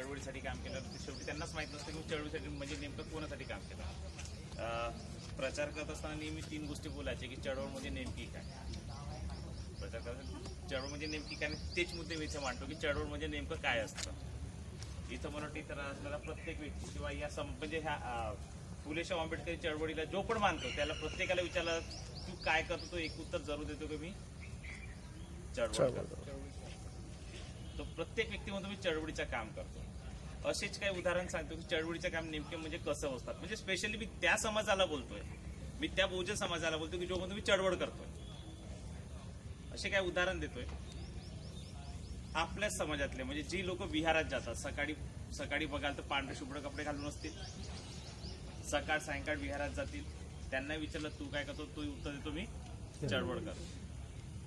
चळवळीसाठी काम केलं, शेवटी त्यांनाच माहीत नसतं की चळवळीसाठी म्हणजे नेमकं कोणासाठी काम केलं. प्रचार करत असताना नेहमी 3 गोष्टी बोलायचे की चळवळ म्हणजे नेमकी काय. प्रचार करत चळवळ म्हणजे नेमकी काय, तेच मुद्दे मी इथे मांडतो की चळवळ म्हणजे नेमकं काय असतं. इथं मला वाटतं इथं असणारा प्रत्येक व्यक्ती किंवा या म्हणजे ह्या फुलेशाह आंबेडकरी चळवळीला जो पण मानतो त्याला प्रत्येकाला विचारलं तू काय करतो, तो एक उत्तर जरूर देतो की मी चळवळ करतो. तो प्रत्येक व्यक्ती म्हणतो मी चळवळीचं काम करतो. असेच काही उदाहरण सांगतो की चळवळीचं काम नेमके म्हणजे कसं असतात. म्हणजे स्पेशली मी त्या समाजाला बोलतोय, मी त्या बहुजन समाजाला बोलतो की जो म्हणतो मी चळवळ करतोय. असे काय उदाहरण देतोय. आपल्याच समाजातले म्हणजे जी लोक विहारात जातात, सकाळी बघाल तर पांढरे शुभ्र कपडे घालून असतील, सकाळ सायंकाळ विहारात जातील. त्यांना विचारलं तू काय करतो, तो उत्तर देतो मी चळवळ करतो.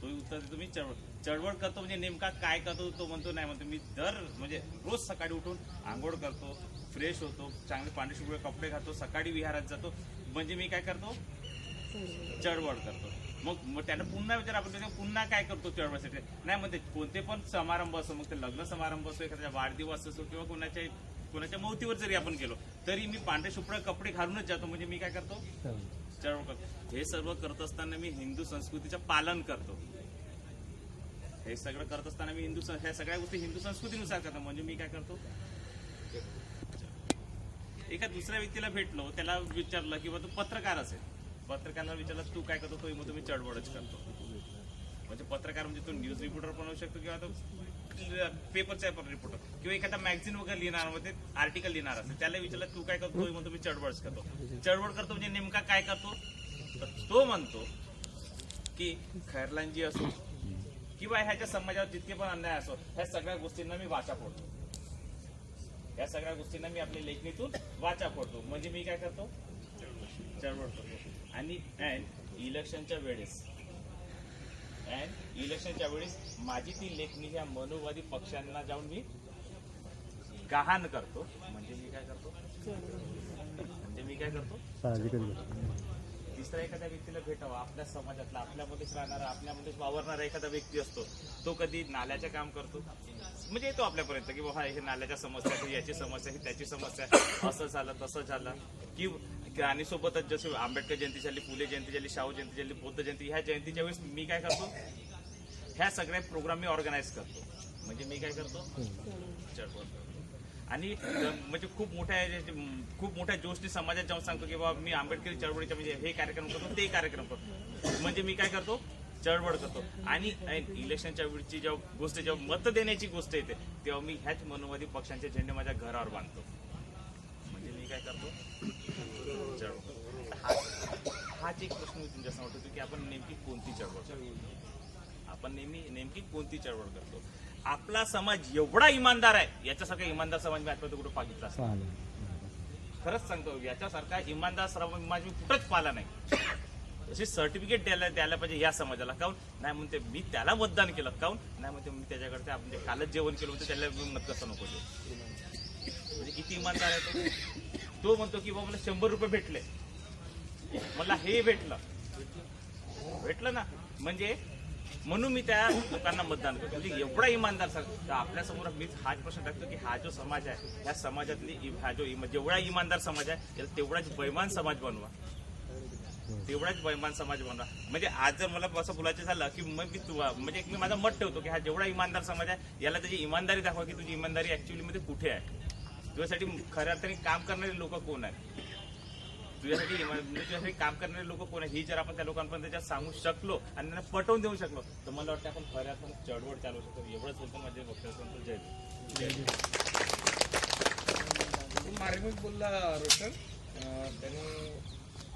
तो उत्तर देतो मी चळवळ करतो. म्हणजे नेमका काय करतो तो म्हणतो नाही, म्हणतो मी म्हणजे रोज सकाळी उठून आंघोळ करतो, फ्रेश होतो, चांगले पांढरे शुभ्र कपडे घालतो, सकाळी विहारात जातो, म्हणजे मी काय करतो चळवळ करतो. मग त्यांना पुन्हा विचार आपण पुन्हा काय करतो चळवळीसाठी, नाही म्हणते कोणते पण समारंभ असो, मग ते लग्न समारंभ असो, एखाद्या वाढदिवस असो किंवा कोणाच्या मौतीवर जरी आपण गेलो तरी मी पांढरे शुभ्र कपडे घालूनच जातो, म्हणजे मी काय करतो चळवळ करतो. हे सर्व करत असताना मी हिंदू संस्कृतीचं पालन करतो. हे सगळं करत असताना मी ह्या सगळ्या गोष्टी हिंदू संस्कृतीनुसार करतो, म्हणजे मी काय करतो. एका दुसऱ्या व्यक्तीला भेटलो, त्याला विचारलं किंवा तो पत्रकार असेल, पत्रकाराला विचारलं तू काय करतो, तो मग तुम्ही चळवळच करतो. म्हणजे पत्रकार म्हणजे तो न्यूज रिपोर्टर पण होऊ शकतो किंवा तो पेपरचा रिपोर्टर किंवा एखादा मॅगझिन वगैरे लिहिणार, मध्ये आर्टिकल लिहिणार असेल, त्याला विचारलं तू काय करतो, तो तुम्ही चळवळच करतो. चळवळ करतो म्हणजे नेमका काय करतो. तो म्हणतो की खैरलांजी असो किंवा ह्याच्या समाजावर जितके पण अन्याय असो, ह्या सगळ्या गोष्टींना मी वाचा फोडतो. या सगळ्या गोष्टींना मी आपल्या लेखणीतून वाचा फोडतो, म्हणजे मी काय करतो चळवळ करतो. आणि इलेक्शनच्या वेळेस माझी ती लेखणी ह्या मनोवादी पक्षांना जाऊन मी गहाण करतो, म्हणजे मी काय करतो तिसरा एखाद्या व्यक्तीला भेटावा, आपल्या समाजातला, आपल्यामध्येच राहणारा, आपल्यामध्येच वावरणारा एखादा व्यक्ती असतो, तो कधी नाल्याचं काम करतो, म्हणजे येतो आपल्यापर्यंत की बाबा हे नाल्याच्या समस्या, याची समस्या, ही त्याची समस्या, असं झालं तसं झालं. की आणि सोबतच जसं आंबेडकर जयंती झाली, फुले जयंती झाली, शाहू जयंती झाली, बुद्ध जयंती, ह्या जयंतीच्या वेळेस मी काय करतो ह्या सगळ्या प्रोग्राम मी ऑर्गनाईज करतो, म्हणजे मी काय करतो चळवळ करतो. आणि म्हणजे खूप मोठ्या जोशनी समाजात जाऊन सांगतो की बाबा मी आंबेडकरी चळवळीच्या म्हणजे हे कार्यक्रम करतो, ते कार्यक्रम करतो, म्हणजे मी काय करतो चळवळ करतो. आणि इलेक्शनच्या वेळची जेव्हा गोष्ट, जेव्हा मत देण्याची गोष्ट येते, तेव्हा मी ह्याच मनोवादी पक्षांचे झेंडे माझ्या घरावर बांधतो, म्हणजे मी काय करतो चळवळ करतो. हाच एक प्रश्न मी तुमच्यासमोर होतो की आपण नेमकी कोणती चळवळ करतो. आपण नेमकी कोणती चळवळ करतो. आपला समाज एवढा इमानदार आहे, याच्यासारखा इमानदार समाज मी आतापर्यंत कुठं पाहिला असेल. खरंच सांगतो, याच्यासारखा इमानदार समाज मी कुठंच पाहिला नाही. अशी सर्टिफिकेट द्यायला पाहिजे या समाजाला. काऊन नाही म्हणते मी त्याला मतदान केलं, काऊन नाही म्हणते मी त्याच्याकडे म्हणजे कालच जेवण केलं होतं, त्याला मत कसं नको देऊ. म्हणजे किती इमानदार आहे तो म्हणतो की बाबा मला 100 रुपये भेटले, मला हे भेटलं ना, म्हणजे म्हणून मी त्या लोकांना मतदान करतो. म्हणजे एवढा इमानदार तर आपल्यासमोर मीच हाच प्रश्न टाकतो की हा जो समाज आहे, ह्या समाजातली जेवढा इमानदार समाज आहे त्याला तेवढाच बैमान समाज बनवा, म्हणजे आज जर मला असं बोलायचं झालं की मग म्हणजे मी माझं मत ठेवतो की हा जेवढा इमानदार समाज आहे याला त्याची इमानदारी दाखवा की तुझी इमानदारी ऍक्च्युअली मध्ये कुठे आहे. तुझ्यासाठी खऱ्या अर्थाने काम करणारे लोक कोण आहे, तुझ्यासाठी काम करणारे लोक कोण आहे, ही जर आपण त्या लोकांपर्यंत त्याच्यात सांगू शकलो आणि त्यांना पटवून देऊ शकलो तर मला वाटतं आपण खऱ्या अर्थाने चळवळ चालवू शकतो. एवढंच बोलतो माझे वक्तव्य. जय मार्मिक बोलला रोशन. त्यांनी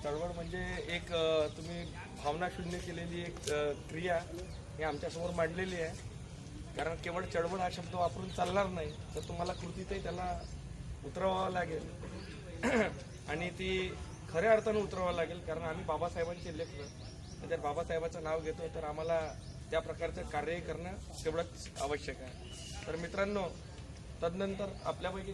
चळवळ म्हणजे एक तुम्ही भावना शून्य केलेली एक क्रिया ही आमच्यासमोर मांडलेली आहे. कारण केवळ चळवळ हा शब्द वापरून चालणार नाही, तर तुम्हाला कृतीतही त्याला उतरवावं लागेल आणि ती खऱ्या अर्थानं उतरवावं लागेल. कारण आम्ही बाबासाहेबांचे लेकरं, जर बाबासाहेबांचं नाव घेतो तर आम्हाला त्या प्रकारचं कार्य करणं तेवढंच आवश्यक आहे. तर मित्रांनो, तदनंतर आपल्यापैकी